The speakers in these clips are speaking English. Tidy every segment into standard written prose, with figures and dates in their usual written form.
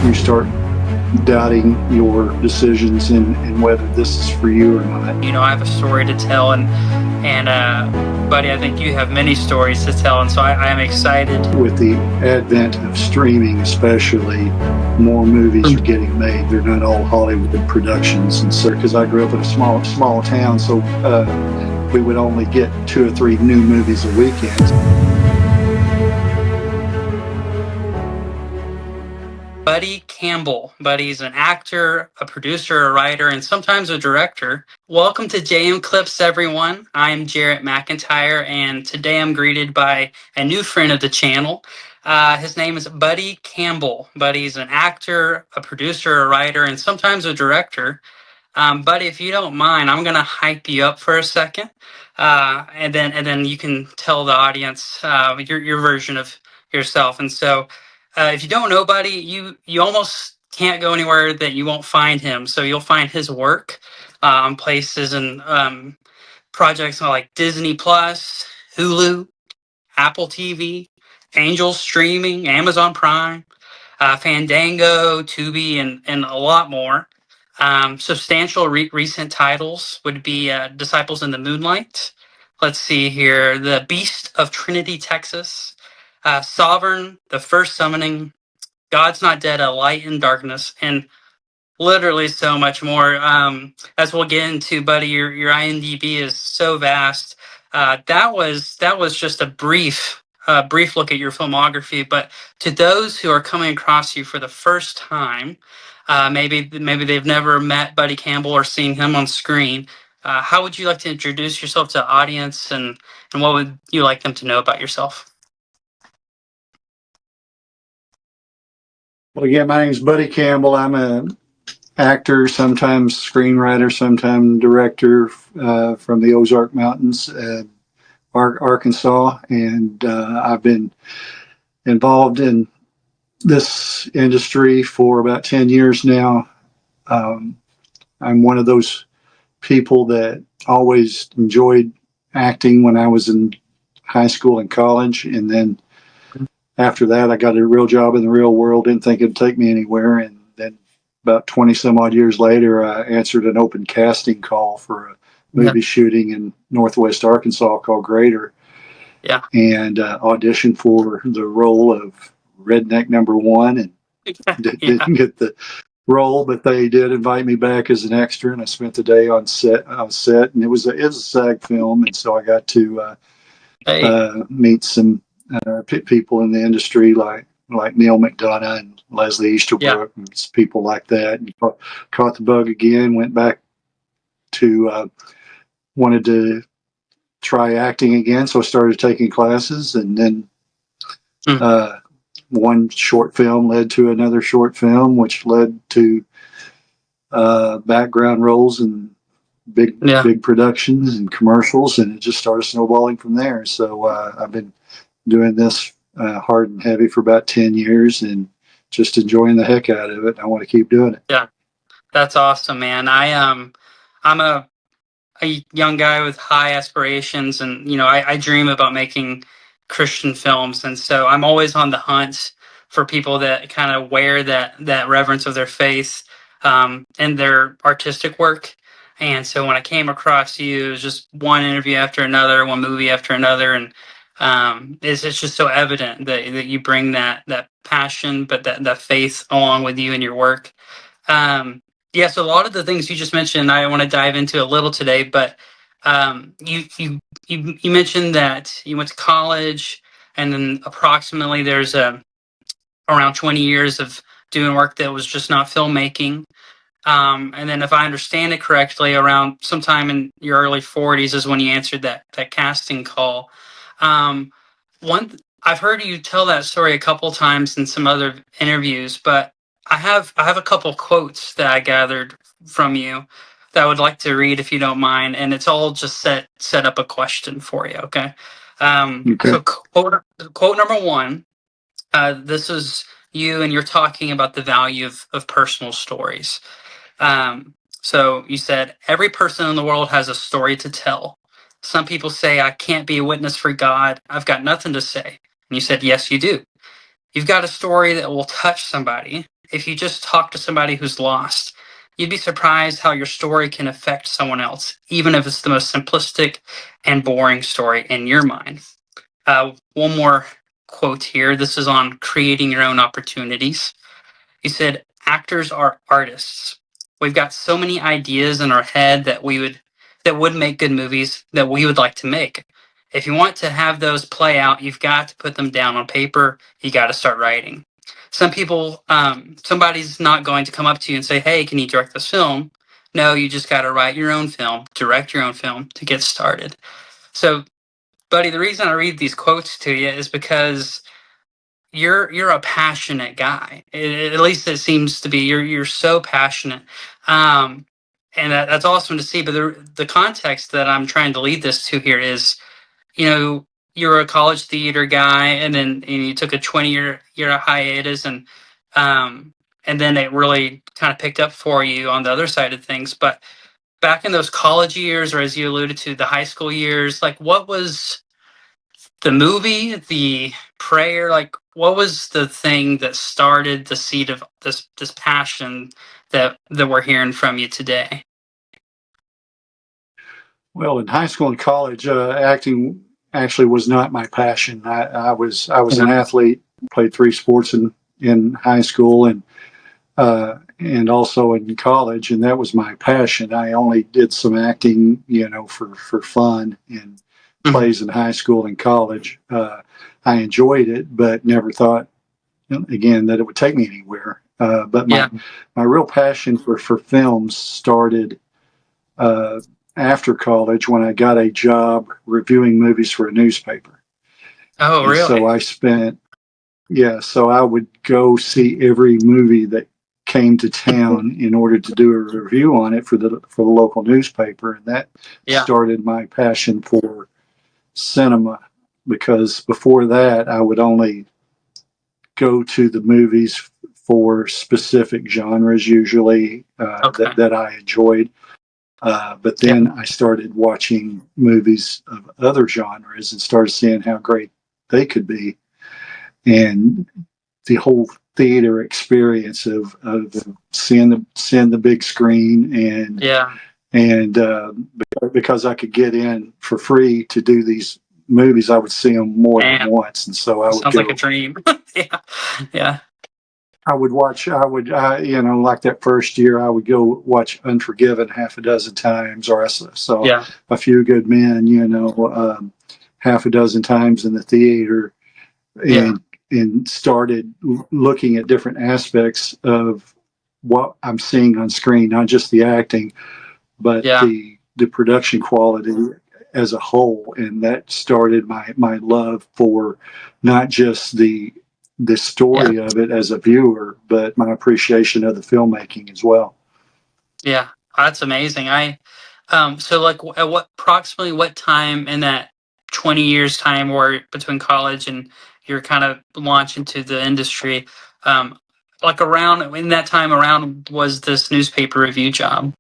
you start doubting your decisions and whether this is for you or not. You know, I have a story to tell, and Buddy, I think you have many stories to tell, and so I am excited. With the advent of streaming, especially, more movies are getting made. They're not all Hollywood productions, and so because I grew up in a small town, so we would only get 2 or 3 new movies a weekend. Buddy Campbell. Buddy's an actor, a producer, a writer, and sometimes a director. Welcome to JM Clips, everyone. I'm Jarrett McIntyre, and today I'm greeted by a new friend of the channel. His name is Buddy Campbell. Buddy's an actor, a producer, a writer, and sometimes a director. Buddy, if you don't mind, I'm gonna hype you up for a second, and then you can tell the audience your version of yourself. And so, if you don't know Buddy, you almost can't go anywhere that you won't find him. So you'll find his work on places and projects like Disney Plus, Hulu, Apple TV, Angel Streaming, Amazon Prime, Fandango, Tubi, and a lot more. Substantial recent titles would be Disciples in the Moonlight. Let's see here. The Beast of Trinity, Texas. Sovereign, The First Summoning, God's Not Dead, A Light in Darkness, and literally so much more. As we'll get into, Buddy, your IMDb is so vast. That was just a brief look at your filmography. But to those who are coming across you for the first time, maybe they've never met Buddy Campbell or seen him on screen. How would you like to introduce yourself to the audience, and what would you like them to know about yourself? Well, again, my name is Buddy Campbell. I'm an actor, sometimes screenwriter, sometimes director from the Ozark Mountains, Arkansas, and I've been involved in this industry for about 10 years now. I'm one of those people that always enjoyed acting when I was in high school and college, and then after that I got a real job in the real world. Didn't think it'd take me anywhere, and then about 20 some odd years later I answered an open casting call for a movie shooting in Northwest Arkansas called Greater, and auditioned for the role of redneck number 1, and didn't get the role, but they did invite me back as an extra, and I spent the day on set, and it was a SAG film, and so I got to meet some people in the industry like Neil McDonough and Leslie Easterbrook and people like that, and caught the bug again. Went back to wanted to try acting again, so I started taking classes, and then one short film led to another short film, which led to background roles in big productions and commercials, and it just started snowballing from there. So I've been doing this hard and heavy for about 10 years and just enjoying the heck out of it. I want to keep doing it. Yeah, that's awesome, man. I'm a young guy with high aspirations, and I dream about making Christian films, and so I'm always on the hunt for people that kind of wear that reverence of their faith in their artistic work. And so when I came across you, it was just one interview after another, one movie after another, and it's just so evident that you bring that passion, but that faith along with you in your work. So a lot of the things you just mentioned, I want to dive into a little today. But you mentioned that you went to college, and then approximately there's around 20 years of doing work that was just not filmmaking. And then if I understand it correctly, around sometime in your early 40s is when you answered that casting call. I've heard you tell that story a couple times in some other interviews, but I have a couple quotes that I gathered from you that I would like to read if you don't mind, and it's all just set up a question for you. Okay. So quote number 1. This is you, and you're talking about the value of personal stories. So you said, every person in the world has a story to tell. Some people say, I can't be a witness for God. I've got nothing to say. And you said, yes, you do. You've got a story that will touch somebody. if you just talk to somebody who's lost, you'd be surprised how your story can affect someone else, even if it's the most simplistic and boring story in your mind. One more quote here. This is on creating your own opportunities. He said, actors are artists. We've got so many ideas in our head that would make good movies that we would like to make. If you want to have those play out, you've got to put them down on paper. You got to start writing. Some people, somebody's not going to come up to you and say, hey, can you direct this film? No, you just got to write your own film, direct your own film to get started. So, Buddy, the reason I read these quotes to you is because you're a passionate guy. At least it seems to be. You're so passionate, and that's awesome to see. But the context that I'm trying to lead this to here is, you're a college theater guy, and then you took a 20-year hiatus, and then it really kind of picked up for you on the other side of things. But back in those college years, or as you alluded to, the high school years, like what was the movie, the prayer, like what was the thing that started the seed of this passion that we're hearing from you today? Well, in high school and college, acting actually was not my passion. I was an athlete, played 3 sports in high school and also in college, and that was my passion. I only did some acting, for fun in plays in high school and college. I enjoyed it, but never thought, again, that it would take me anywhere. But my real passion for films started after college when I got a job reviewing movies for a newspaper. Oh, and really? So I would go see every movie that came to town in order to do a review on it for the local newspaper, and that started my passion for cinema, because before that I would only go to the movies for specific genres, usually that I enjoyed. But then I started watching movies of other genres and started seeing how great they could be. And the whole theater experience of seeing the big screen and because I could get in for free to do these movies, I would see them more than once. And so I would sounds like a dream. Yeah. I would watch, like that first year, I would go watch Unforgiven half a dozen times, or I saw A Few Good Men, half a dozen times in the theater, and started looking at different aspects of what I'm seeing on screen, not just the acting, but the production quality as a whole. And that started my love for not just the story of it as a viewer, but my appreciation of the filmmaking as well. Yeah, that's amazing. So like at approximately what time in that 20 years time or between college and you're kind of launch into the industry, like around in that time around was this newspaper review job?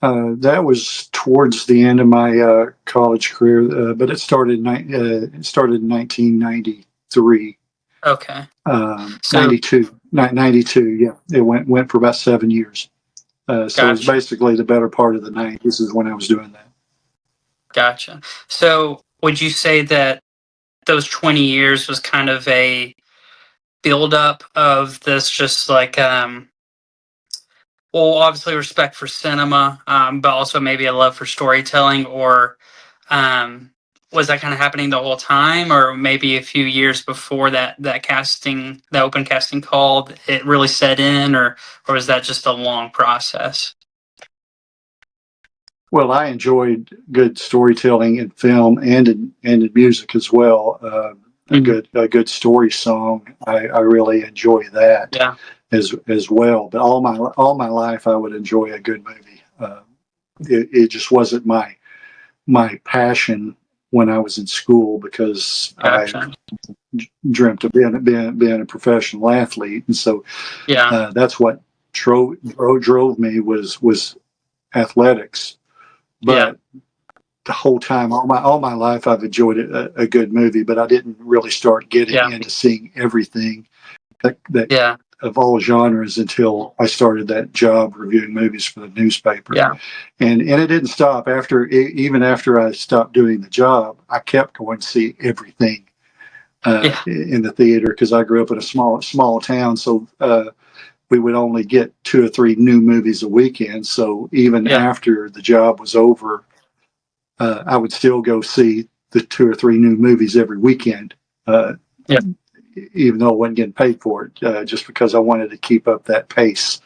That was towards the end of my college career, but it started in 1993. Okay. 92. Yeah. It went for about 7 years. So it was basically the better part of the 90s is when I was doing that. Gotcha. So would you say that those 20 years was kind of a buildup of this, just like, well, obviously respect for cinema, but also maybe a love for storytelling, or was that kind of happening the whole time, or maybe a few years before that open casting call, it really set in, or was that just a long process? Well, I enjoyed good storytelling in film and in music as well. A good story song, I really enjoy that as well. But all my life, I would enjoy a good movie. It just wasn't my passion when I was in school, because I dreamt of being a professional athlete, and so that's what drove me was athletics. But the whole time, all my life, I've enjoyed a good movie, but I didn't really start getting Yeah. into seeing everything that Yeah. of all genres until I started that job reviewing movies for the newspaper. Yeah. And it didn't stop even after I stopped doing the job. I kept going to see everything Yeah. in the theater because I grew up in a small town, so we would only get 2 or 3 new movies a weekend. So even Yeah. after the job was over, I would still go see the 2 or 3 new movies every weekend, Yeah. even though I wasn't getting paid for it, just because I wanted to keep up that pace.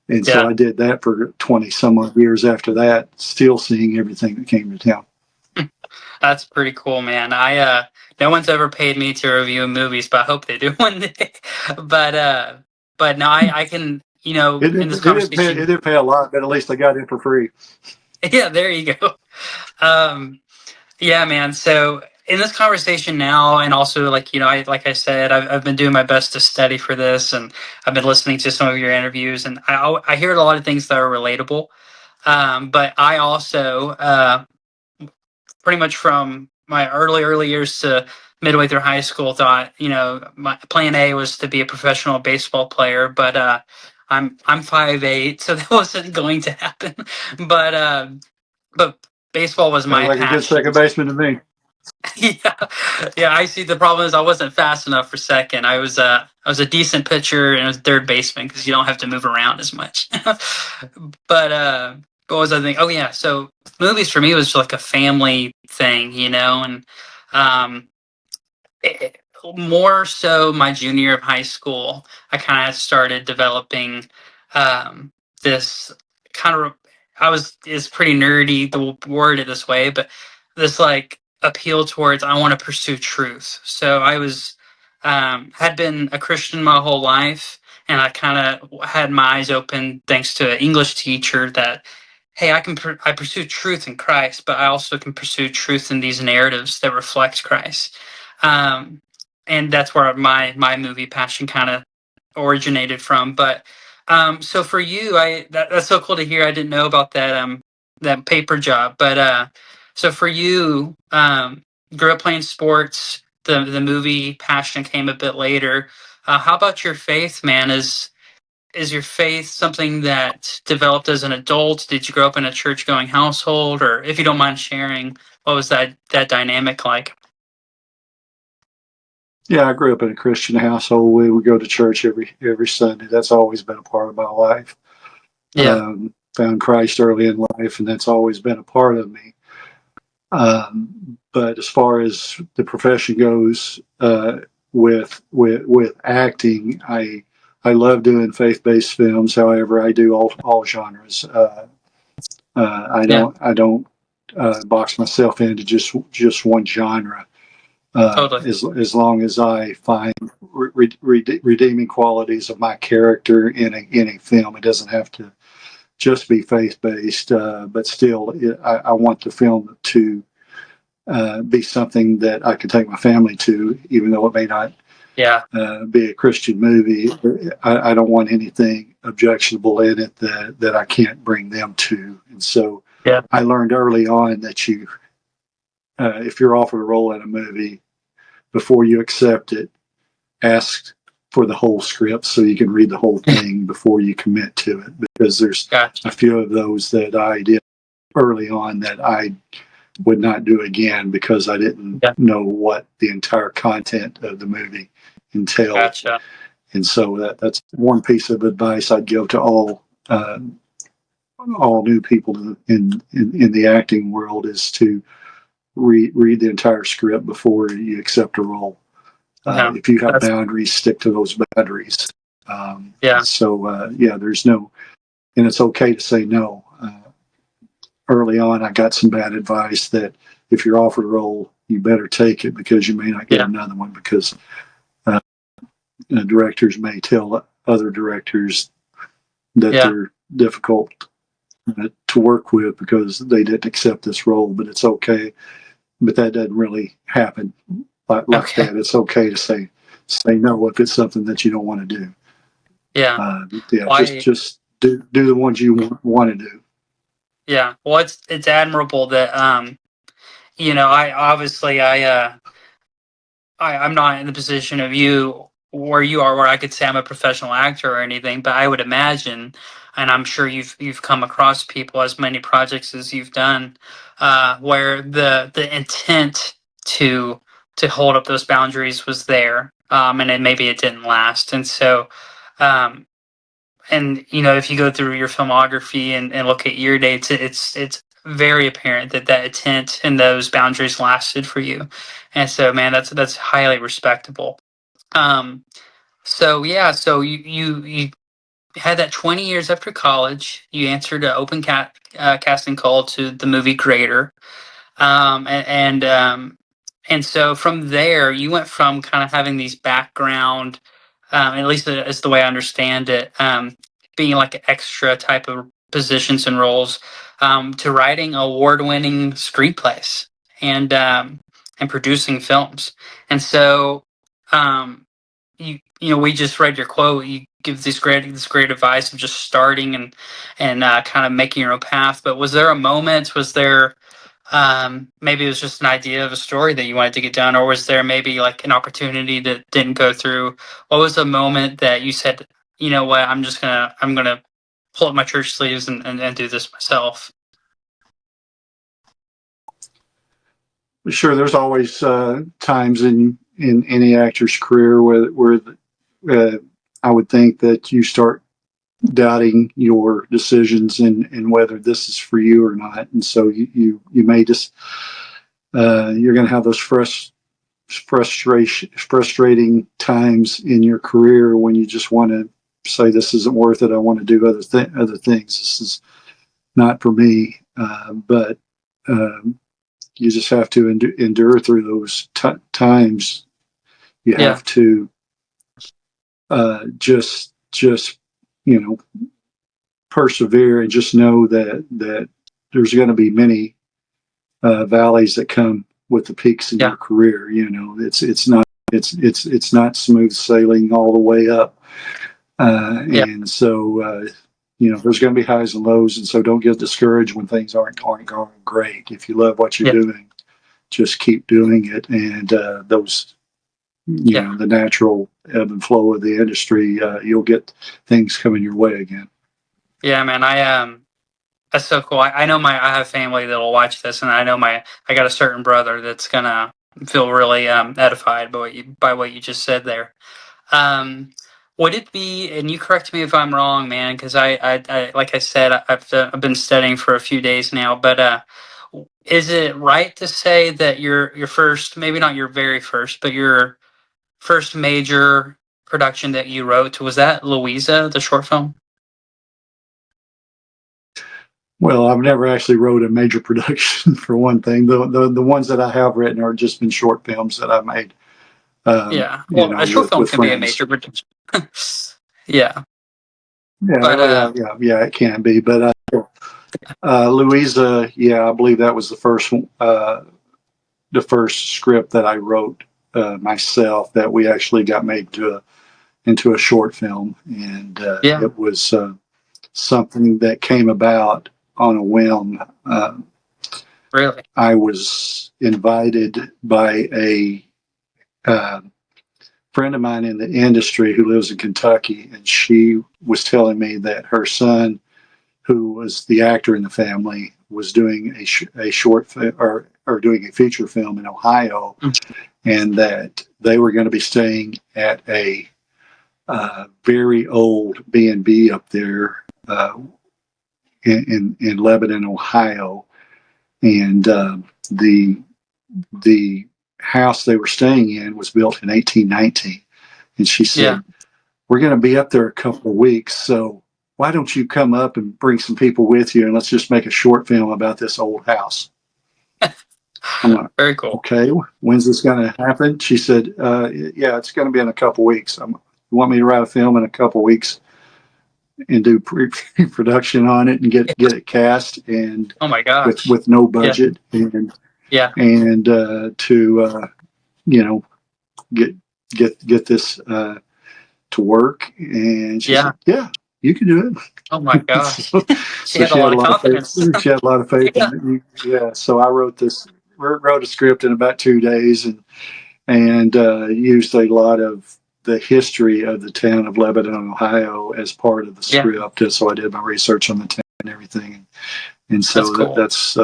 And so Yeah. I did that for 20 some odd years after that, still seeing everything that came to town. That's pretty cool, man. No one's ever paid me to review movies, but I hope they do one day. But but no, I can, in this It conversation. didn't pay a lot, but at least I got it for free. Yeah, there you go. Um, yeah, man. So in this conversation now, and also like I said, I've been doing my best to study for this, and I've been listening to some of your interviews, and I hear a lot of things that are relatable. But I also pretty much from my early years to midway through high school thought, my plan A was to be a professional baseball player, but I'm 5'8", so that wasn't going to happen. But but baseball was Sounds my like a good passion. second baseman to me. Yeah, yeah. I see. The problem is I wasn't fast enough for second. I was a decent pitcher and a third baseman because you don't have to move around as much. But what was I thinking? Oh yeah, so movies for me was like a family thing, and um, it, more so my junior year of high school, I kind of started developing this kind of. I was is pretty nerdy the word it this way, but this like appeal towards I want to pursue truth. So I was had been a Christian my whole life, and I kind of had my eyes open thanks to an English teacher that hey, I pursue truth in Christ, but I also can pursue truth in these narratives that reflect Christ. Um, and that's where my movie passion kind of originated from. But so for you, that's so cool to hear. I didn't know about that paper job. But so for you, grew up playing sports. The movie passion came a bit later. How about your faith, man? Is your faith something that developed as an adult? Did you grow up in a church going household, or if you don't mind sharing, what was that dynamic like? Yeah, I grew up in a Christian household. We would go to church every Sunday. That's always been a part of my life. Yeah, Found Christ early in life, and that's always been a part of me. But as far as the profession goes, with acting, I love doing faith based films. However, I do all genres. yeah, I don't box myself into just one genre. totally. As long as I find redeeming qualities of my character in a film, it doesn't have to just be faith based, but still, I want the film to be something that I can take my family to, even though it may not Yeah, be a Christian movie. I don't want anything objectionable in it that I can't bring them to. And so yeah, I learned early on that if you're offered a role in a movie, before you accept it, ask for the whole script so you can read the whole thing before you commit to it. Because there's gotcha. a few of those that I did early on that I would not do again because I didn't Yeah, know what the entire content of the movie entailed. gotcha. And so that's one piece of advice I'd give to all new people in the acting world is to read the entire script before you accept a role. Yeah, If you have that's boundaries, stick to those boundaries. yeah, Yeah, there's no, and it's okay to say no. Early on, I got some bad advice that if you're offered a role, you better take it because you may not get yeah, another one because uh, directors may tell other directors that yeah, they're difficult to work with because they didn't accept this role, but it's okay. But that doesn't really happen like okay, that. It's okay to say no if it's something that you don't want to do. yeah. Yeah, Why? just do the ones you want to do. Yeah, well, it's admirable that I'm not in the position of you where you are, where I could say I'm a professional actor or anything, but I would imagine, and I'm sure you've come across people as many projects as you've done, where the intent to hold up those boundaries was there, and then maybe it didn't last, and so. Um, and if you go through your filmography and look at year dates, it's very apparent that that intent and those boundaries lasted for you, and so man, that's highly respectable. um so yeah, so you had that 20 years after college. You answered an open casting call to the movie Greater. And so from there, you went from kind of having these background, at least it's the way I understand it, being like extra type of positions and roles, to writing award-winning screenplays and producing films. And so, we just read your quote. You give this great advice of just starting and kind of making your own path. But was there a moment? Was there maybe it was just an idea of a story that you wanted to get done, or was there maybe like an opportunity that didn't go through? What was the moment that you said, you know what, I'm gonna pull up my church sleeves and do this myself? Sure, there's always times in any actor's career where I would think that you start doubting your decisions and whether this is for you or not, and so you may just you're going to have those frustrating times in your career when you just want to say this isn't worth it. I want to do other things. This is not for me. But you just have to endure through those times. You Yeah, have to just persevere and just know that there's going to be many valleys that come with the peaks in yeah, your career. It's not smooth sailing all the way up, yeah, and so there's going to be highs and lows, and so don't get discouraged when things aren't going great. If you love what you're yeah, doing, just keep doing it, and those yeah, the natural ebb and flow of the industry, you'll get things coming your way again. yeah, man. That's so cool. I know I have family that'll watch this, and I know I got a certain brother that's gonna feel really edified by what you just said there. Um, would it be, and you correct me if I'm wrong, man, because I like I said, I've been studying for a few days now, but is it right to say that your first, maybe not your very first, but your first major production that you wrote, was that Louisa, the short film? Well, I've never actually wrote a major production for one thing. The ones that I have written are just been short films that I made, Yeah, well, a short film with can be a friends. major production. Yeah, Yeah, but oh, yeah, it can be. But Louisa, yeah, I believe that was the first script that I wrote myself that we actually got made into a short film, and yeah, it was something that came about on a whim. really, I was invited by a uh, friend of mine in the industry who lives in Kentucky, and she was telling me that her son, who was the actor in the family, was doing a short or doing a feature film in Ohio, Mm, and that they were going to be staying at a very old B&B up there in Lebanon, Ohio, and the house they were staying in was built in 1819. And she yeah. said, "We're going to be up there a couple of weeks, so why don't you come up and bring some people with you, and let's just make a short film about this old house." I'm like, Very cool. "Okay, when's this going to happen?" She said, "Yeah, it's going to be in a couple of weeks. You want me to write a film in a couple of weeks and do pre-production on it and get it cast and Oh my with gosh. no Yeah, budget yeah, and to you know get get this to work." And she yeah. said, "Yeah, you can do Oh my it." gosh. so, She so had a she had lot a of lot of faith. confidence. She had a lot of faith in Yeah, me. Yeah. So I wrote this. wrote a script in about 2 days, and used a lot of the history of the town of Lebanon, Ohio, as part of the Yeah, script. And so I did my research on the town and everything, and that's so cool. that's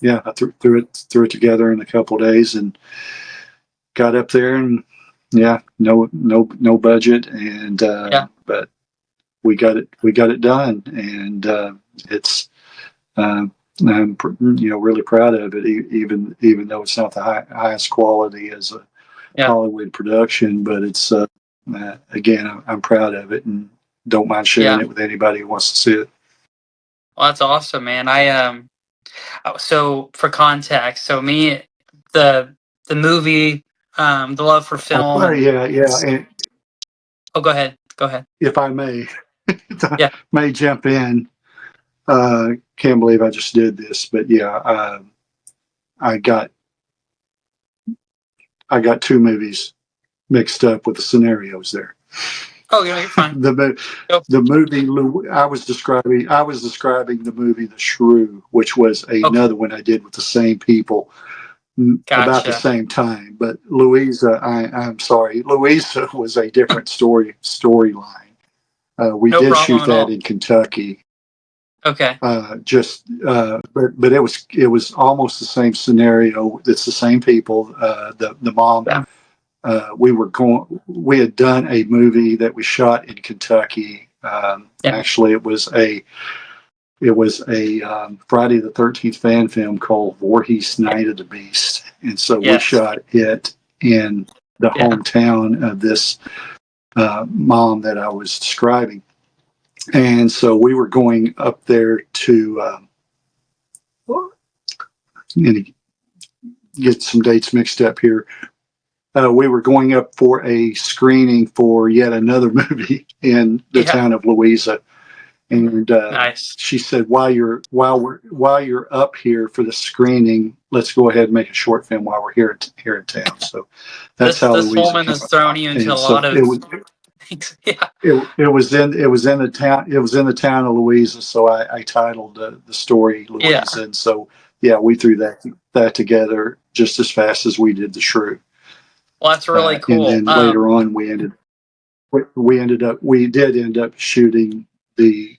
yeah, I threw it together in a couple of days and got up there, and yeah, no budget, and Yeah, but we got it done, and it's um, I'm really proud of it, even though it's not the highest quality as a yeah, Hollywood production, but it's again, I'm proud of it and don't mind sharing yeah. it with anybody who wants to see it. Well, that's awesome, man. So for context, so me, the the movie, the love for film, Well, and yeah, yeah. And oh, go ahead, go ahead. if I may, if I Yeah. may jump in, can't believe I just did this, but yeah, I got I got two movies mixed up with the scenarios there. Oh, you know, you're fine. the Go. the movie I was describing the movie The Shrew, which was Okay, another one I did with the same people about the gotcha. same time. But Louisa, I'm sorry, Louisa was a different storyline. We No did problem shoot at that all. in Kentucky. Okay. But it was almost the same scenario. It's the same people. The mom. Yeah. We had done a movie that we shot in Kentucky. Yeah. Actually, it was a Friday the 13th fan film called Voorhees Yeah. Night of the Beast. And so we Yes. shot it in the Yeah. hometown of this mom that I was describing. And so we were going up there to get some dates mixed up here. We were going up for a screening for yet another movie in the Yeah. town of Louisa, and Nice. she said, while you're up here for the screening, let's go ahead and make a short film while we're here in town." So that's how This Louisa woman came has thrown about, you into a and so lot of things. Yeah. it was in the town of Louisa. So I titled the story Yeah. Louisa, and so yeah, we threw that together just as fast as we did The Shrew. Well, that's really And cool. then later on, we did end up shooting the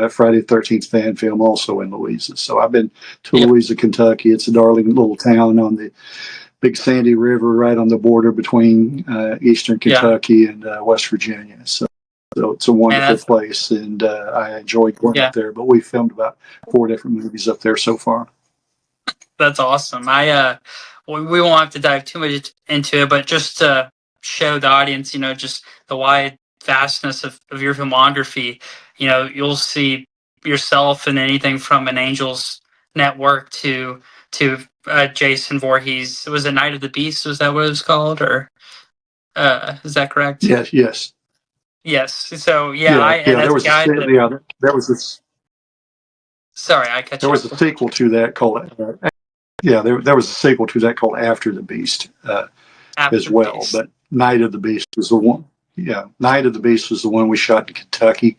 Friday the 13th fan film also in Louisa. So I've been to Yeah. Louisa, Kentucky. It's a darling little town on the Big Sandy River, right on the border between eastern Yeah. Kentucky and West Virginia. So it's a Man, wonderful place, and I enjoyed going yeah, up there. But we filmed about 4 different movies up there so far. that's awesome. We won't have to dive too much into it, but just to show the audience, just the wide vastness of your filmography, you'll see yourself in anything from An Angel's Network to Jason Voorhees. Was it Night of the Beast? Was that what it was called, or is that correct? Yes, yes, Yes. So yeah, yeah, and yeah. as a guy that, sorry, I cut There you was off. a sequel to that called there was a sequel to that called After the Beast as After the well. Beast. But Night of the Beast was the one. Yeah, Night of the Beast was the one we shot in Kentucky,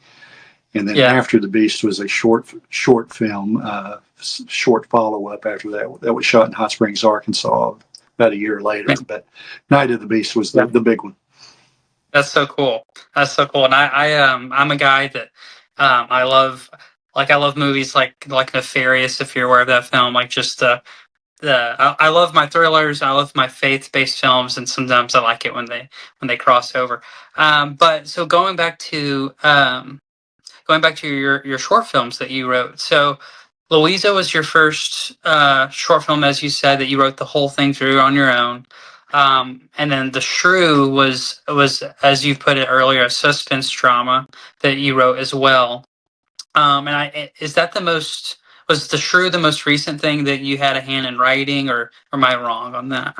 and then Yeah. After the Beast was a short film, short follow up after that was shot in Hot Springs, Arkansas, about a year later. But Night of the Beast was Yeah. the big one. That's so cool. That's so cool. And I'm a guy that I love movies like Nefarious, if you're aware of that film. Like just I love my thrillers. I love my faith based films, and sometimes I like it when they cross over. But so going back to your short films that you wrote. So Louisa was your first short film, as you said, that you wrote the whole thing through on your own. And then The Shrew was, as you put it earlier, a suspense drama that you wrote as well. Is that was The Shrew the most recent thing that you had a hand in writing, or am I wrong on that?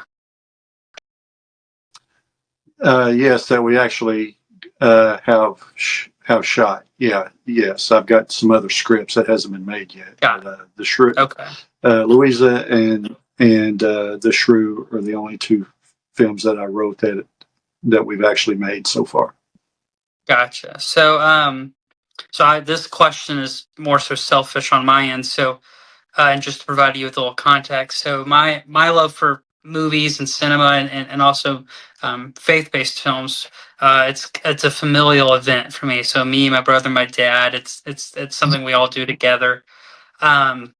Yes, that we actually have shot. Yeah, yes, I've got some other scripts that hasn't been made yet. Got But the Shrew, it. Okay. Louisa and the Shrew are the only two films that I wrote that we've actually made so far. Gotcha. So this question is more so selfish on my end. So and just to provide you with a little context. So my love for movies and cinema and also faith-based films, it's a familial event for me. So me, my brother, my dad, it's something we all do together. Um,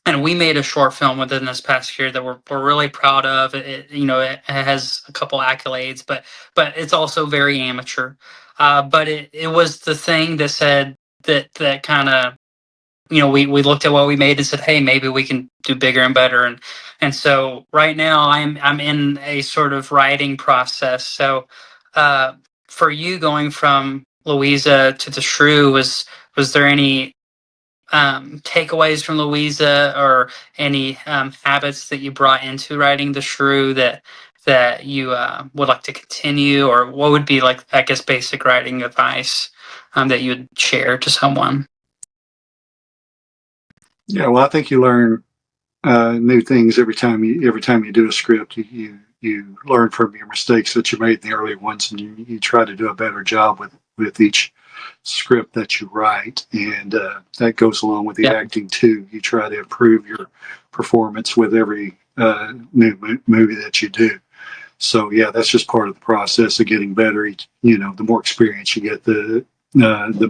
and we made a short film within this past year that we're really proud of. It has a couple accolades, but it's also very amateur. But it was the thing that said that kind of, we looked at what we made and said, hey, maybe we can do bigger and better. And so right now I'm in a sort of writing process. So uh, for you, going from Louisa to the Shrew, was there any takeaways from Louisa, or any habits that you brought into writing the Shrew that you would like to continue, or what would be, like, I guess, basic writing advice that you would share to someone? Yeah, well, I think you learn new things every time you do a script. You learn from your mistakes that you made in the early ones, and you try to do a better job with each script that you write, and that goes along with the Yeah, acting too. You try to improve your performance with every new movie that you do. So yeah, that's just part of the process of getting better. The more experience you get, the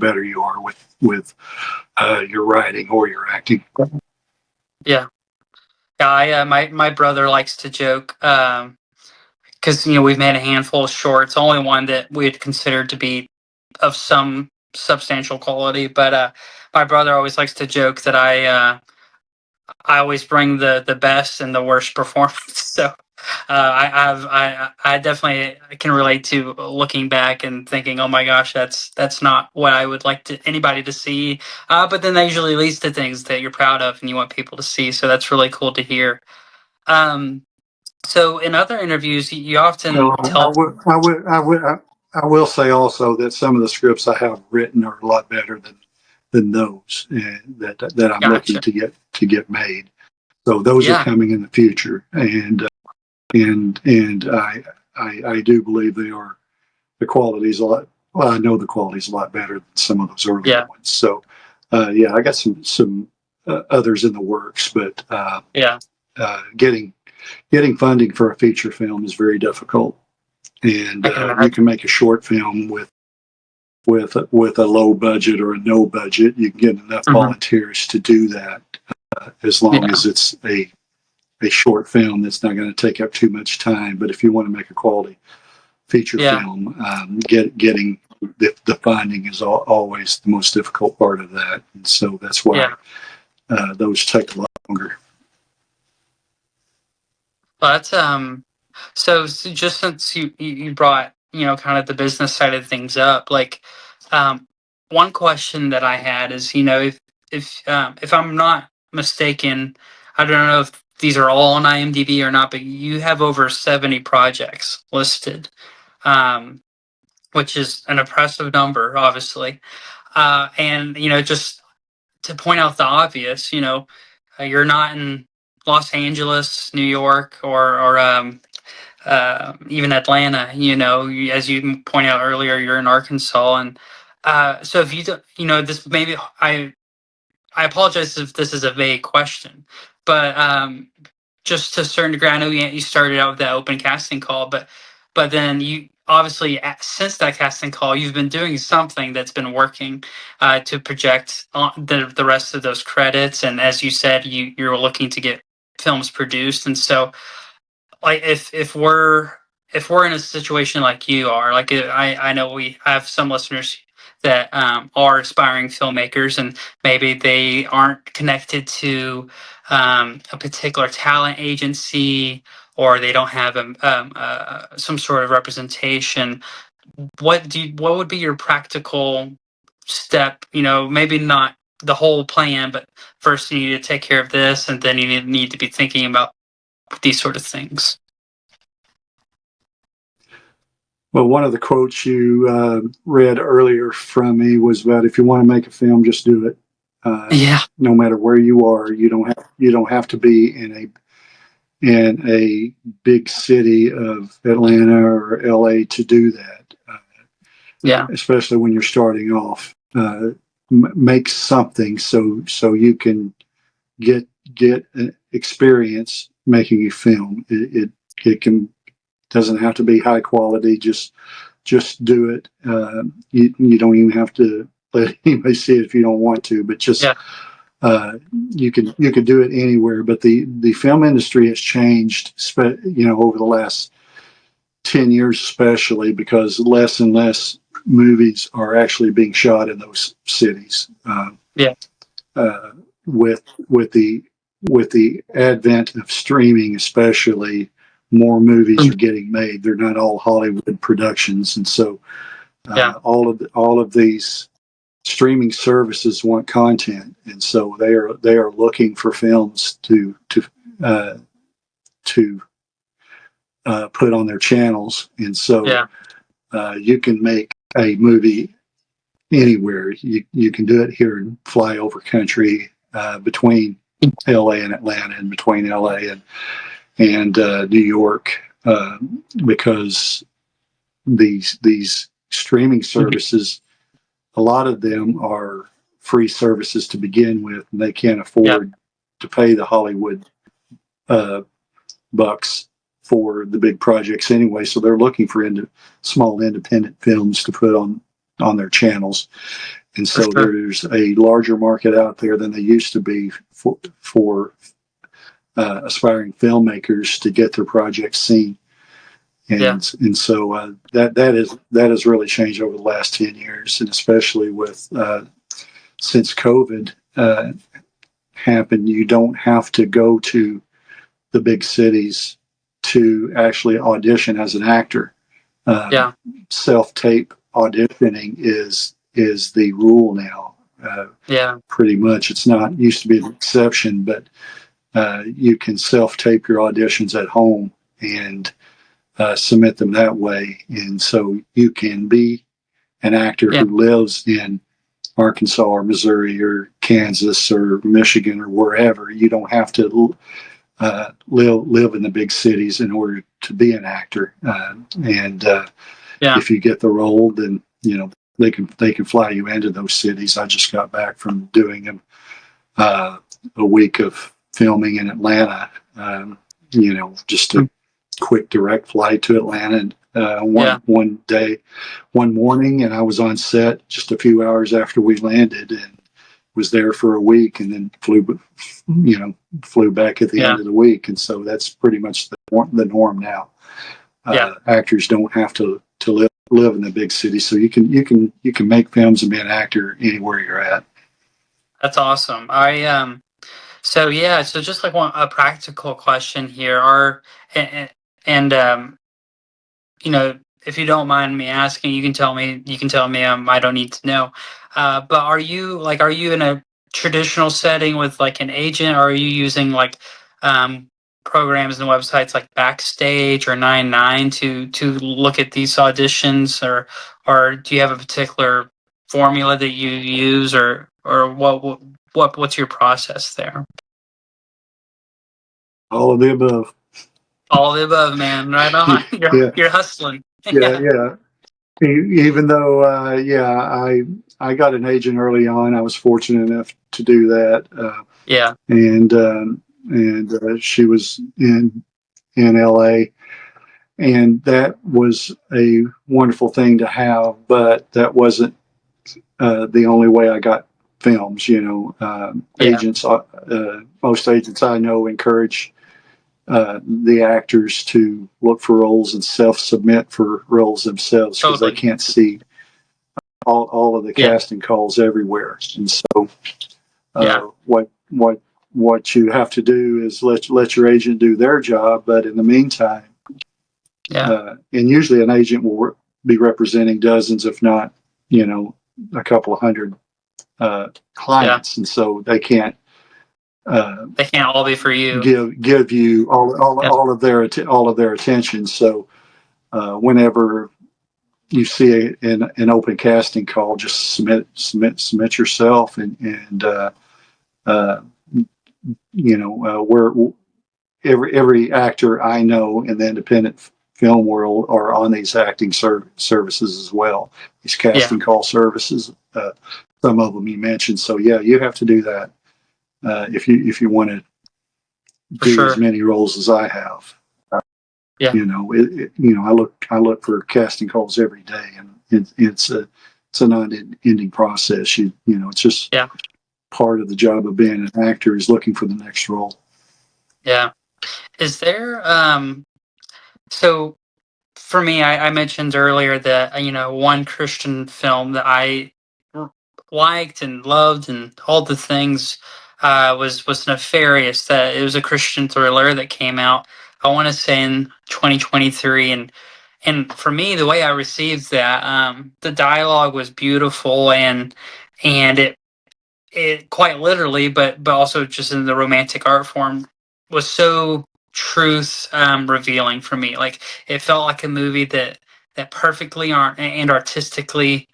better you are with your writing or your acting. yeah, yeah. My brother likes to joke, because we've made a handful of shorts, only one that we had considered to be of some substantial quality. But my brother always likes to joke that I always bring the best and the worst performance. So I definitely can relate to looking back and thinking, oh my gosh, that's not what I would like anybody to see. But then that usually leads to things that you're proud of and you want people to see. So that's really cool to hear. Um, so in other interviews, you Well, often tell. I will say also that some of the scripts I have written are a lot better than those that I'm looking Gotcha. to get made. So those are Yeah. coming in the future, and I do believe the quality's a lot. Well, I know the quality's a lot better than some of those earlier Yeah. ones. So yeah, I got some others in the works, but Yeah. getting funding for a feature film is very difficult. And I can you imagine. can make a short film with a low budget or a no budget. You can get enough Hmm. volunteers to do that, as long Yeah. as it's a short film that's not going to take up too much time. But if you want to make a quality feature Yeah. film, getting the funding is always the most difficult part of that, and so that's why Yeah. those take a lot longer. But so just since you brought, kind of the business side of things up, like, um, one question that I had is, if I'm not mistaken, I don't know if these are all on IMDb or not, but you have over 70 projects listed, um, which is an impressive number, obviously. And just to point out the obvious, you're not in Los Angeles, New York, or even Atlanta. As you pointed out earlier, you're in Arkansas, and so if you don't, this, maybe I apologize if this is a vague question, but just to a certain degree, I know you started out with that open casting call, but then you obviously, since that casting call, you've been doing something that's been working to project on the rest of those credits, and as you said, you're looking to get films produced, and so, like, if we're in a situation like you are, like, I know we have some listeners that are aspiring filmmakers, and maybe they aren't connected to a particular talent agency, or they don't have some sort of representation. What would be your practical step? Maybe not the whole plan, but first you need to take care of this, and then you need to be thinking about these sort of things. Well, one of the quotes you read earlier from me was about, if you want to make a film, just do it. Yeah. No matter where you are, you don't have to be in a big city of Atlanta or LA to do that. Yeah. Especially when you're starting off, make something so you can get an experience making a film. It can doesn't have to be high quality. Just do it. You don't even have to let anybody see it if you don't want to, but just Yeah. you can do it anywhere. But the film industry has changed, over the last 10 years, especially because less and less movies are actually being shot in those cities. Yeah. With the advent of streaming, especially, more movies are getting made. They're not all Hollywood productions, and so Yeah. all of these streaming services want content, and so they are looking for films uh, to put on their channels, and so Yeah. you can make a movie anywhere. You can do it here in flyover country, between LA and Atlanta, and between LA and New York, because these streaming services, a lot of them are free services to begin with, and they can't Yeah. afford to pay the Hollywood uh, bucks for the big projects anyway. So they're looking for small independent films to put on their channels. And For so sure. there's a larger market out there than there used to be for aspiring filmmakers to get their projects seen. And Yeah. so that has really changed over the last 10 years, and especially with since COVID happened, you don't have to go to the big cities to actually audition as an actor. Yeah. Self-tape auditioning is the rule now. Yeah. Pretty much, it's not used to be an exception, but you can self-tape your auditions at home and submit them that way, and so you can be an actor Yeah. who lives in Arkansas or Missouri or Kansas or Michigan or wherever. You don't have to live in the big cities in order to be an actor. And Yeah. if you get the role, then they can fly you into those cities. I just got back from doing a week of filming in Atlanta. Just a quick direct flight to Atlanta. One day, one morning, and I was on set just a few hours after we landed, and was there for a week, and then flew back at the Yeah. end of the week. And so that's pretty much the norm now. Yeah. Actors don't have to live in the big city, so you can make films and be an actor anywhere you're at. That's awesome. So yeah, so just like a practical question here, and if you don't mind me asking, you can tell me. I don't need to know. But are you in a traditional setting with like an agent, or are you using like programs and websites like Backstage or 99 to look at these auditions, or do you have a particular formula that you use, or what's your process there? All of the above. All of the above, man. Right on. Yeah, You're hustling. yeah, Yeah. yeah. Even though, I got an agent early on. I was fortunate enough to do that, Yeah. and she was in LA, and that was a wonderful thing to have. But that wasn't the only way I got films. Yeah. Agents, most agents I know encourage the actors to look for roles and self-submit for roles themselves, because they Totally. can't see all of the Yeah. casting calls everywhere. And so Yeah. what you have to do is let your agent do their job, but in the meantime, Yeah. and usually an agent will be representing dozens, if not a couple of hundred Yeah. clients, and so they can't They can't all be for you. give you Yeah. all of their attention. So whenever you see an open casting call, just submit yourself, and we're every actor I know in the independent film world are on these acting services as well. These Yeah. casting call services, some of them you mentioned. So yeah, you have to do that if you want to For do as sure. many roles as I have. Yeah. I look for casting calls every day, and it's a non-ending process. It's just Yeah. part of the job of being an actor is looking for the next role. Yeah. Is there so for me, I mentioned earlier that one Christian film that I r- liked and loved and all the things was Nefarious. That it was a Christian thriller that came out, I want to say, in 2023, and for me, the way I received that, the dialogue was beautiful, and it quite literally, but also just in the romantic art form, was so truth revealing for me. Like, it felt like a movie that perfectly and artistically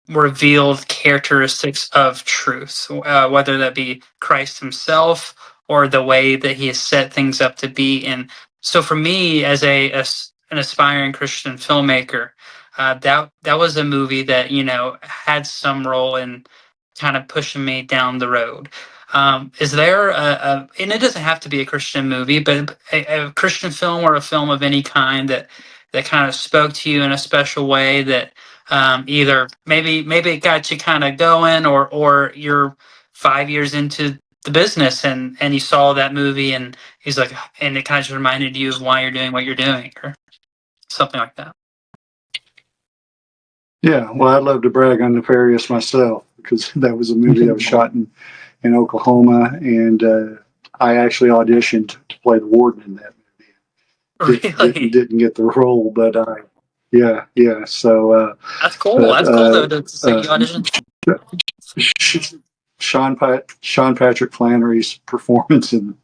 revealed characteristics of truth, whether that be Christ himself or the way that he has set things up to be. And so for me, as an aspiring Christian filmmaker, that was a movie that had some role in kind of pushing me down the road. Is there and it doesn't have to be a Christian movie, but a Christian film or a film of any kind that kind of spoke to you in a special way, that either maybe it got you kind of going, or you're 5 years into the business and you saw that movie and he's like, and it kind of just reminded you of why you're doing what you're doing, or something like that. Yeah, well, I'd love to brag on Nefarious myself because that was a movie that was shot in Oklahoma, and I actually auditioned to play the warden in that movie. Really? Didn't get the role, but yeah. So, That's cool. but That's cool though to say you auditioned. Sean Patrick Flannery's performance in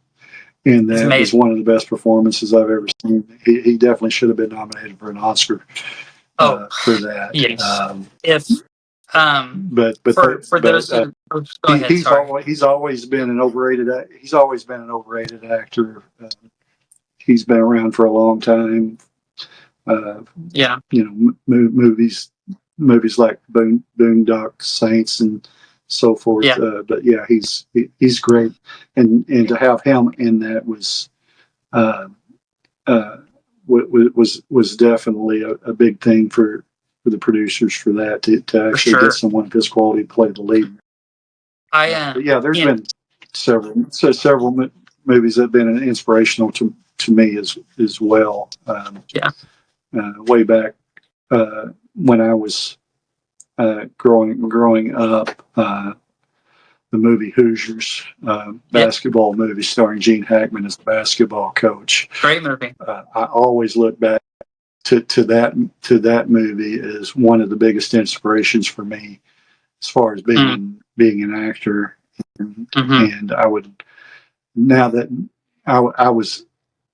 It's that was amazing. one of the best performances I've ever seen. He definitely should have been nominated for an Oscar Oh, for that. yes. If But for those who go ahead, sorry. he's always been an overrated actor. He's been around for a long time. Uh, Yeah, movies like Boondock Saints and so forth. yeah, But yeah, he's great, and to have him in that uh, uh, was definitely a big thing for the producers for that to for actually get sure. someone of his quality to play the lead. I But yeah, there's yeah, been several movies that have been inspirational to me as well. yeah, Way back when I was growing up, the movie Hoosiers, yeah. basketball movie starring Gene Hackman as the basketball coach. Great movie. I always look back to that movie as one of the biggest inspirations for me as far as Mm, being an actor. And, mm-hmm. and I would now that I was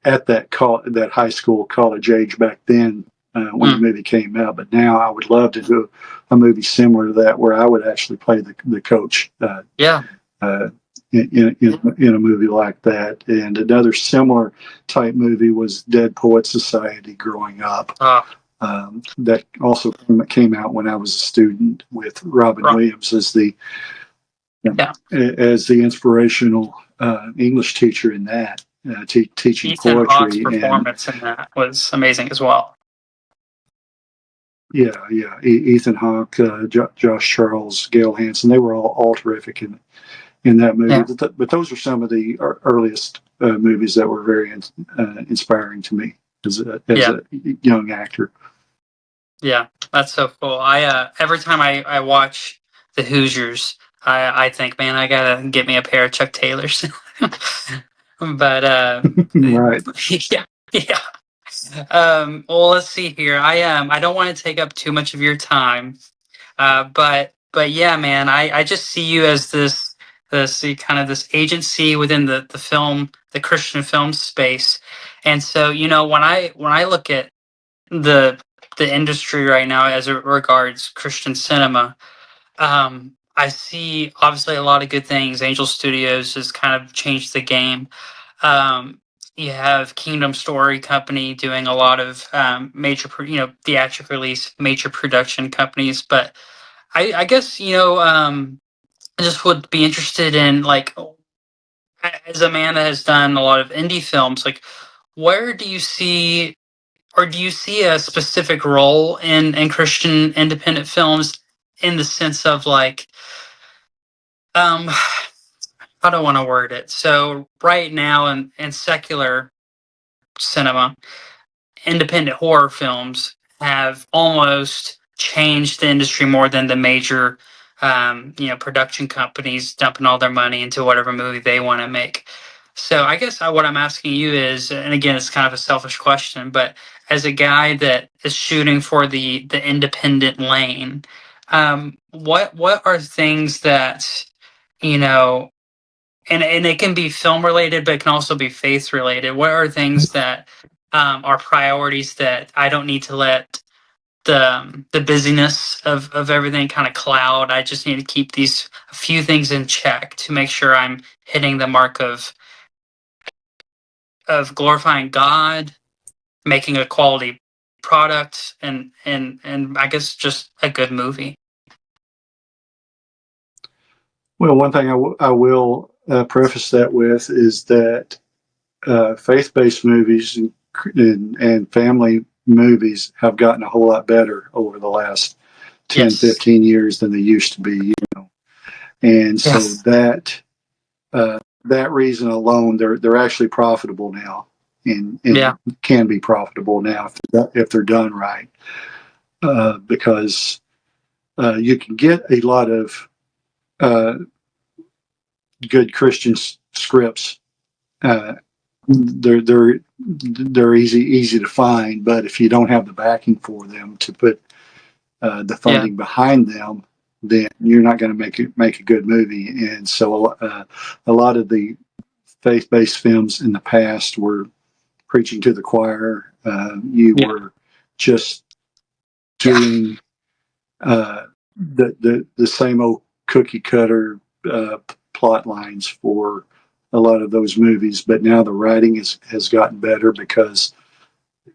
at that high school college age back then when the Mm, movie came out, but now I would love to do a movie similar to that where I would actually play the coach yeah. uh, in a movie like that. And another similar type movie was Dead Poet Society growing up. Uh, That also came out when I was a student with Robin right. Williams Yeah. as the inspirational English teacher in that, teaching Ethan Hawke's poetry. And performance in that was amazing as well. yeah, Ethan Hawke, Josh Charles, Gail Hansen, they were all terrific in that movie. Yeah. But those are some of the earliest movies that were very inspiring to me as Yeah. a young actor. Yeah. That's so cool. I every time I watch the Hoosiers, I think, man, I gotta get me a pair of Chuck Taylors. But Right. yeah, yeah. Well, let's see here. I don't want to take up too much of your time. But yeah, man, I just see you as this kind of this agency within the Christian film space. And so, when I look at the the industry right now as it regards Christian cinema, I see obviously a lot of good things. Angel Studios has kind of changed the game. um, you have Kingdom Story Company doing a lot of major, theatrical release, major production companies. But I guess I just would be interested in, like, as a man that has done a lot of indie films, like, where do you see, or do you see a specific role in Christian independent films, in the sense of like, um, how do I want to word it? So right now in secular cinema, independent horror films have almost changed the industry more than the major, production companies dumping all their money into whatever movie they want to make. So I guess what I'm asking you is, and again, it's kind of a selfish question, but as a guy that is shooting for the independent lane, what are things that, you know, and it can be film related, but it can also be faith related. What are things that are priorities that I don't need to let the busyness of everything kind of cloud? I just need to keep these a few things in check to make sure I'm hitting the mark of glorifying God, making a quality product, and I guess just a good movie. Well, one thing I will preface that with is that faith-based movies and family movies have gotten a whole lot better over the last 10, Yes. 15 years than they used to be, And so Yes. that reason alone, they're actually profitable now, and Yeah. can be profitable now if they're done right, because you can get a lot of uh, good Christian scripts. Uh, they're easy to find, but if you don't have the backing for them to put the Yeah. funding behind them, then you're not going to make a good movie. And so a lot of the faith-based films in the past were preaching to the choir. You Yeah. were just Yeah. doing the same old cookie cutter plot lines for a lot of those movies. But now the writing has gotten better because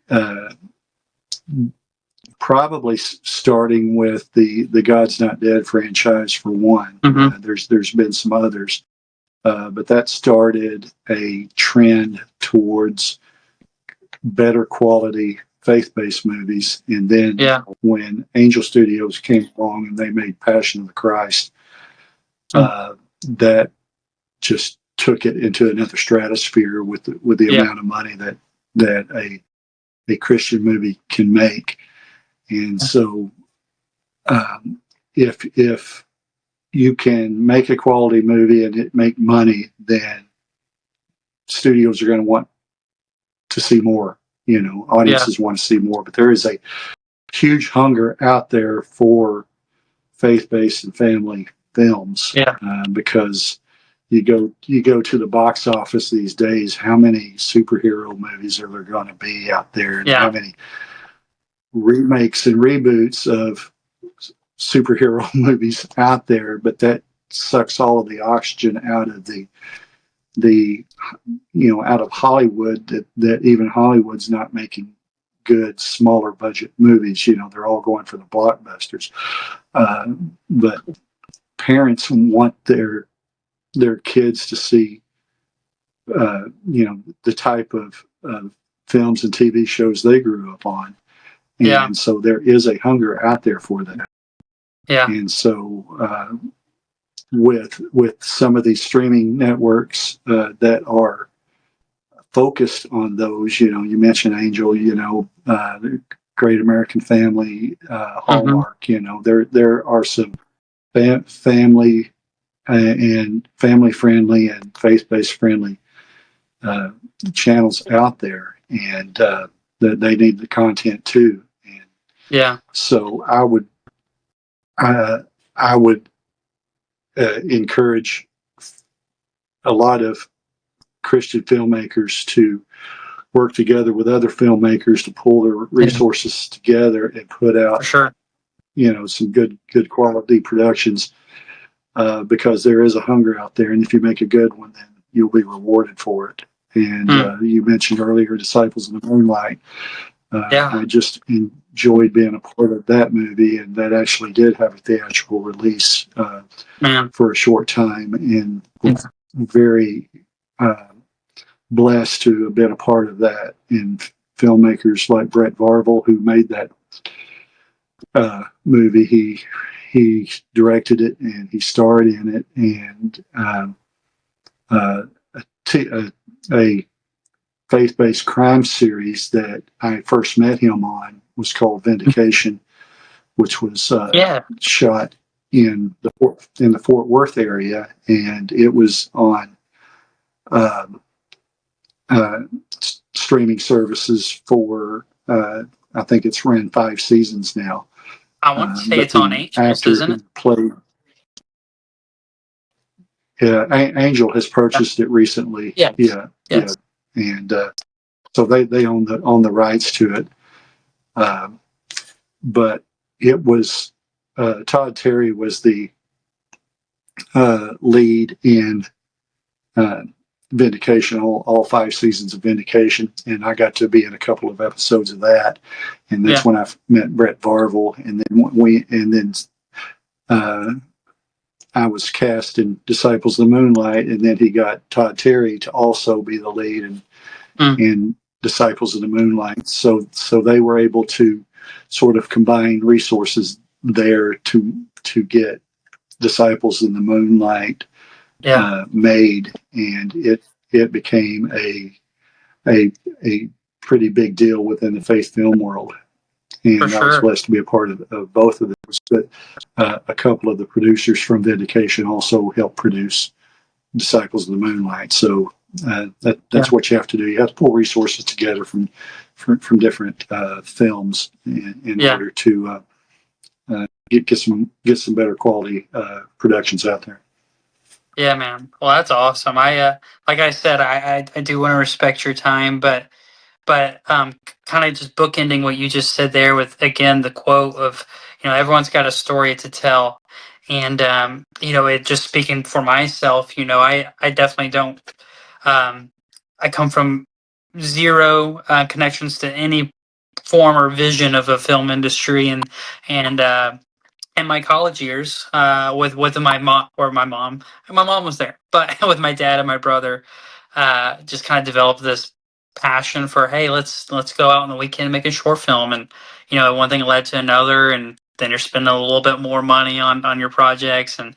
uh, probably starting with the God's Not Dead franchise for one. Mm-hmm. There's been some others, but that started a trend towards better quality faith-based movies. And then Yeah. when Angel Studios came along and they made Passion of the Christ, Mm. that just took it into another stratosphere with the Yeah. amount of money that a Christian movie can make. And so, if you can make a quality movie and it make money, then studios are going to want to see more. Yeah. Audiences want to see more. But there is a huge hunger out there for faith-based and family films, Yeah. because you go to the box office these days. How many superhero movies are there going to be out there, and how Yeah. many remakes and reboots of superhero movies out there? But that sucks all of the oxygen out of the out of Hollywood, that even Hollywood's not making good smaller budget movies. They're all going for the blockbusters. But parents want their kids to see the type of films and TV shows they grew up on, Yeah. and so there is a hunger out there for that. Yeah. And so with some of these streaming networks that are focused on those, you mentioned Angel, Great American Family, Mm-hmm. Hallmark. There are some family and family friendly and faith based friendly uh, channels out there, and that they need the content too. And Yeah. so I would encourage a lot of Christian filmmakers to work together with other filmmakers to pull their Yeah. resources together and put For out sure. some good quality productions, because there is a hunger out there, and if you make a good one, then you'll be rewarded for it. And Mm. you mentioned earlier Disciples in the Moonlight. Yeah. I just enjoyed being a part of that movie, and that actually did have a theatrical release Man. for a short time, and Yeah. was very uh, blessed to have been a part of that. And filmmakers like Brett Varvel, who made that movie, he directed it and he starred in it. And uh, a faith-based crime series that I first met him on was called Vindication, which was shot in the Fort Worth area, and it was on uh, uh, streaming services for I think it's ran 5 seasons now. I want to say But it's on the Angels, actor isn't who it? played Angel has purchased it recently. Yes. Yeah, Yes. and so they own the rights to it. Um, but it was Todd Terry was the lead in uh, Vindication, all 5 seasons of Vindication, and I got to be in a couple of episodes of that, and that's Yeah. when I met Brett Varvel, and then uh, I was cast in Disciples of the Moonlight, and then he got Todd Terry to also be the lead in Disciples of the Moonlight, so they were able to sort of combine resources there to get Disciples in the Moonlight Yeah. made, and it became a pretty big deal within the faith film world. For And I was sure. blessed to be a part of both of those. But a couple of the producers from Vindication also helped produce Disciples of the Moonlight. So that's what you have to do. You have to pull resources together from different films in Yeah. order to get some better quality productions out there. Yeah, man. Well, that's awesome. Like I said, I do want to respect your time, but kind of just bookending what you just said there with again the quote of everyone's got a story to tell, and it just speaking for myself. I definitely don't. Um, I come from zero connections to any form or vision of a film industry, and in my college years, with my mom was there, but with my dad and my brother, just kind of developed this passion for, hey, let's go out on the weekend and make a short film, and one thing led to another, and then you're spending a little bit more money on your projects, and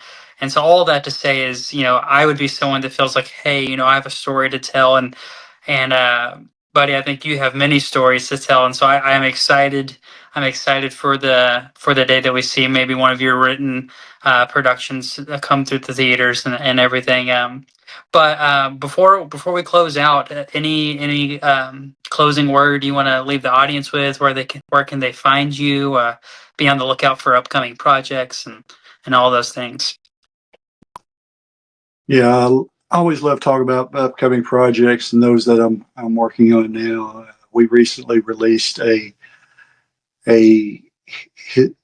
so all that to say is, I would be someone that feels like, hey, I have a story to tell, and Buddy, I think you have many stories to tell, and so I am excited. I'm excited for the day that we see maybe one of your written productions come through the theaters and everything. But before we close out, any closing word you want to leave the audience with? Where can they find you? Be on the lookout for upcoming projects and all those things. Yeah, I always love talking about upcoming projects and those that I'm working on now. We recently released a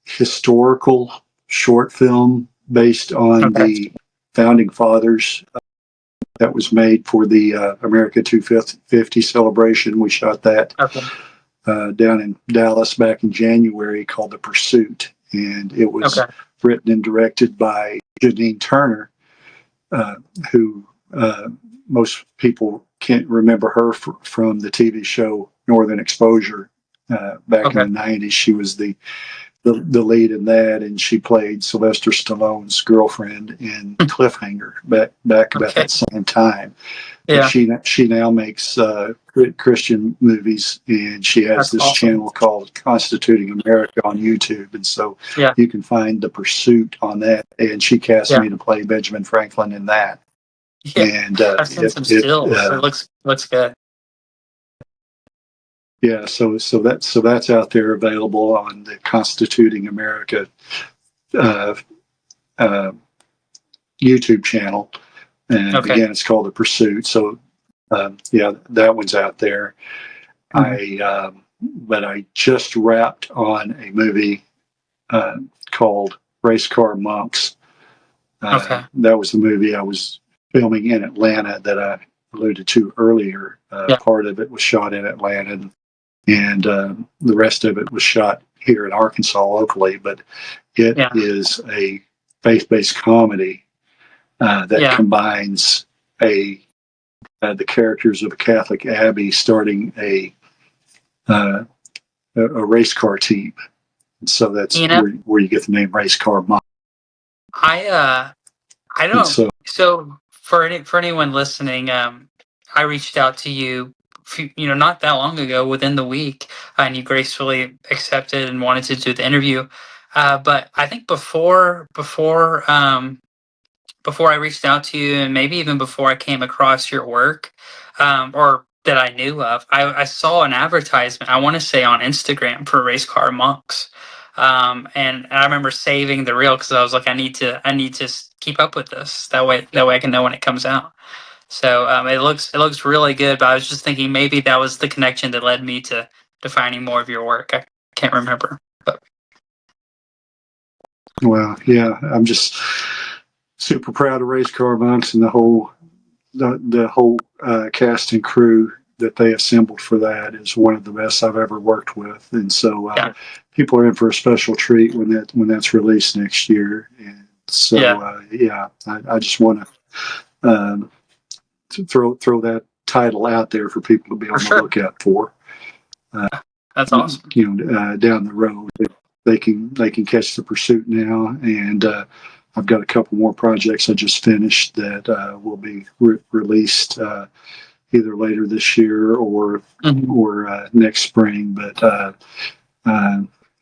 historical short film based on Okay. the founding fathers that was made for the America 250 celebration. We shot that Okay. down in Dallas back in January, called The Pursuit, and it was Okay. written and directed by Janine Turner, who most people can't remember her from the TV show Northern Exposure back in Okay. the 90s. She was the lead in that, and she played Sylvester Stallone's girlfriend in Cliffhanger back about Okay. that same time. But Yeah. she now makes Christian movies, and she has That's this awesome. channel called Constituting America on YouTube, and so Yeah. you can find The Pursuit on that. And she cast Yeah. me to play Benjamin Franklin in that, Yeah. and I've seen some stills. It looks good. yeah, so that's out there available on the Constituting America uh, uh, YouTube channel, and Okay. again, it's called The Pursuit. So yeah, that one's out there. But I just wrapped on a movie called Race Car Monks. Okay. That was the movie I was filming in Atlanta that I alluded to earlier. Yeah. Part of it was shot in Atlanta, and the rest of it was shot here in Arkansas locally. But it Yeah. is a faith-based comedy that Yeah. combines a the characters of a Catholic abbey starting a race car team. And so that's You know, where you get the name Race Car Monk. I And don't. so, So for anyone listening, I reached out to you, not that long ago, within the week, and you gracefully accepted and wanted to do the interview. But I think before I reached out to you, and maybe even before I came across your work, or that I knew of, I saw an advertisement, I want to say on Instagram, for race car monks. And I remember saving the reel because I was like, I need to keep up with this. That way I can know when it comes out. So it looks really good. But I was just thinking maybe that was the connection that led me to finding more of your work. I can't remember, but well, yeah, I'm just super proud of Race Car Monks and the whole cast and crew that they assembled for that is one of the best I've ever worked with. And so yeah, people are in for a special treat when that's released next year. And so yeah, I just want to throw that title out there for people to be for on the sure. lookout for. That's awesome. Down the road, they can catch the pursuit now, and I've got a couple more projects I just finished that will be released either later this year or Mhm. next spring. But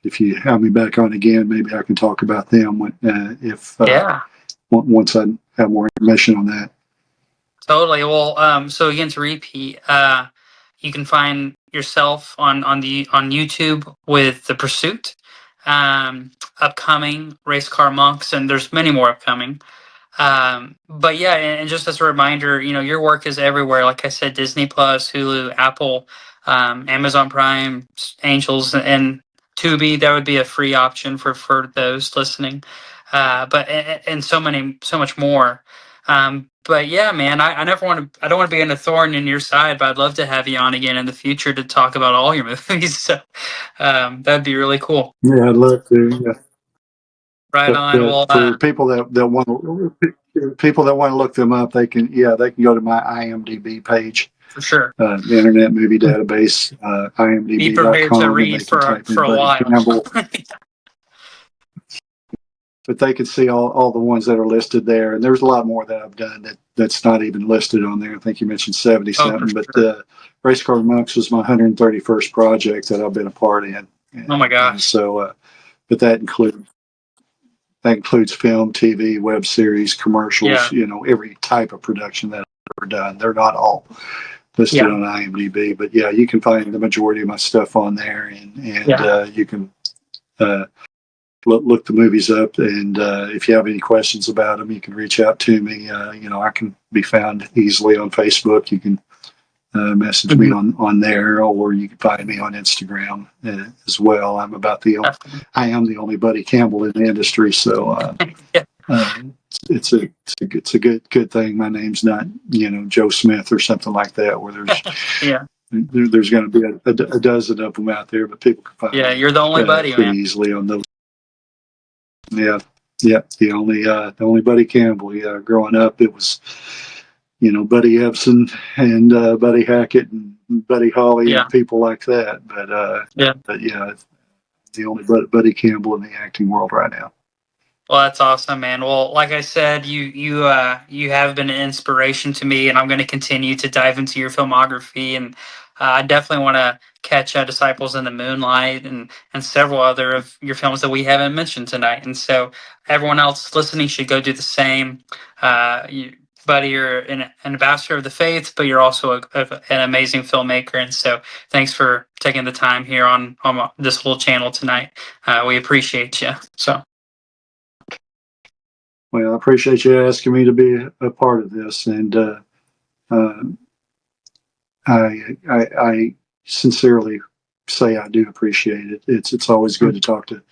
if you have me back on again, maybe I can talk about them Yeah. once I have more information on that. Totally. Well, so again, to repeat, you can find yourself on YouTube with The Pursuit, upcoming Race Car Monks, and there's many more upcoming. But yeah, and just as a reminder, your work is everywhere. Like I said, Disney Plus, Hulu, Apple, Amazon Prime, Angels, and Tubi. That would be a free option for those listening. But and so much more. But yeah, man, I never want to. I don't want to be in a thorn in your side, but I'd love to have you on again in the future to talk about all your movies. So that'd be really cool. Yeah, I'd love to. Yeah. Right on. Well, For people that want to look them up, they can go to my IMDb page, for sure. the Internet Movie Database, Be prepared to imdb.com, and read they can type in for a Buddy while. Campbell. But they can see all the ones that are listed there, and there's a lot more that I've done that's not even listed on there. I think you mentioned 70 Oh, for something, but sure. Race Car Monks was my 131st project that I've been a part in, Oh my and gosh. so but that includes film, TV, web series, commercials, Yeah. every type of production that I've ever done. They're not all listed Yeah. on IMDb, but yeah, you can find the majority of my stuff on there, and Yeah. you can look the movies up. And if you have any questions about them, you can reach out to me. I can be found easily on Facebook. You can message me on there, or you can find me on Instagram as well. I am the only Buddy Campbell in the industry, so Yeah. it's a good thing. My name's not Joe Smith or something like that, where Yeah. there's going to be a dozen of them out there, but people can find Yeah. me You're the only buddy, pretty man. easily on those. Yeah, yeah, the only Buddy Campbell. Yeah, growing up, it was Buddy Ebsen and Buddy Hackett and Buddy Holly Yeah. and people like that. Yeah. But yeah, the only Buddy Campbell in the acting world right now. Well, that's awesome, man. Well, like I said, you have been an inspiration to me, and I'm going to continue to dive into your filmography. And I definitely want to catch Disciples in the Moonlight and several other of your films that we haven't mentioned tonight. And so everyone else listening should go do the same. Buddy, you're an ambassador of the faith, but you're also an amazing filmmaker. And so thanks for taking the time here on this little channel tonight. We appreciate you. So. Well, I appreciate you asking me to be a part of this, and I sincerely say I do appreciate it. It's always good to talk to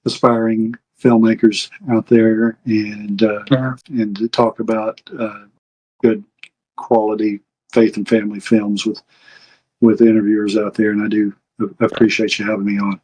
aspiring filmmakers out there, and to talk about good quality faith and family films with interviewers out there. And I do appreciate you having me on.